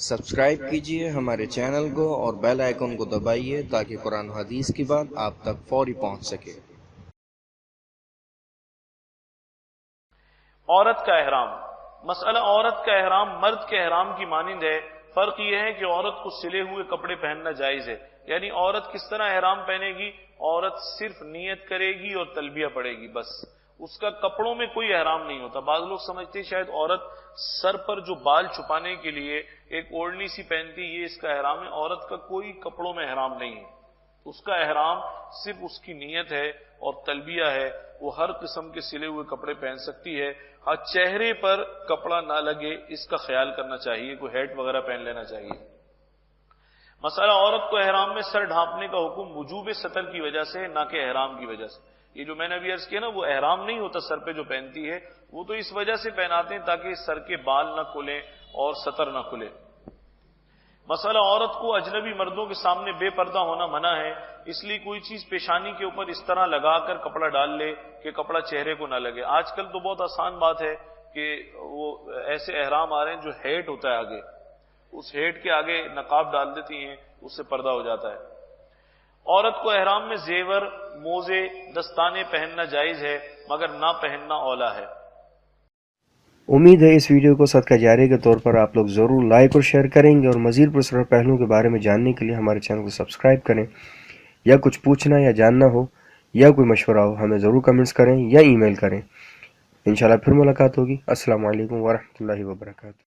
Subscribe کیجیے ہمارے channel کو اور بیل آئیکن کو دبائیے تاکہ قرآن و حدیث کی بات آپ تک فوری پہنچ سکے۔ عورت کا احرام۔ مسئلہ عورت کا احرام مرد کے احرام کی مانند ہے، فرق یہ ہے کہ عورت کو سلے ہوئے کپڑے پہننا جائز ہے، یعنی عورت کس طرح احرام پہنے گی؟ عورت صرف نیت کرے گی اور تلبیہ پڑھے گی، بس اس کا کپڑوں میں کوئی احرام نہیں ہوتا۔ بعض لوگ سمجھتے ہیں شاید عورت سر پر جو بال چھپانے کے لیے ایک اوڑھنی سی پہنتی یہ اس کا احرام ہے، عورت کا کوئی کپڑوں میں احرام نہیں ہے، اس کا احرام صرف اس کی نیت ہے اور تلبیہ ہے۔ وہ ہر قسم کے سلے ہوئے کپڑے پہن سکتی ہے، ہاں چہرے پر کپڑا نہ لگے اس کا خیال کرنا چاہیے، کوئی ہیٹ وغیرہ پہن لینا چاہیے۔ مسئلہ عورت کو احرام میں سر ڈھانپنے کا حکم وجوب سطر کی وجہ سے نہ کہ احرام کی وجہ سے۔ یہ جو میں نے ابھی عرض کیا نا، وہ احرام نہیں ہوتا سر پہ جو پہنتی ہے، وہ تو اس وجہ سے پہناتے ہیں تاکہ سر کے بال نہ کھلیں اور سطر نہ کھلے۔ مسئلہ عورت کو اجنبی مردوں کے سامنے بے پردہ ہونا منع ہے، اس لیے کوئی چیز پیشانی کے اوپر اس طرح لگا کر کپڑا ڈال لے کہ کپڑا چہرے کو نہ لگے۔ آج کل تو بہت آسان بات ہے کہ وہ ایسے احرام آ رہے ہیں جو ہیٹ ہوتا ہے آگے، اس ہیٹ کے آگے نقاب ڈال دیتی ہیں، اس سے پردہ ہو جاتا ہے۔ عورت کو احرام میں زیور، موزے، دستانے پہننا جائز ہے مگر نہ پہننا اولا ہے۔ امید ہے اس ویڈیو کو صدقہ جاریہ کے طور پر آپ لوگ ضرور لائک اور شیئر کریں گے، اور مزید پرسرار پہلوؤں کے بارے میں جاننے کے لیے ہمارے چینل کو سبسکرائب کریں۔ یا کچھ پوچھنا یا جاننا ہو یا کوئی مشورہ ہو ہمیں ضرور کمنٹس کریں یا ای میل کریں۔ انشاءاللہ پھر ملاقات ہوگی۔ السلام علیکم ورحمۃ اللہ وبرکاتہ۔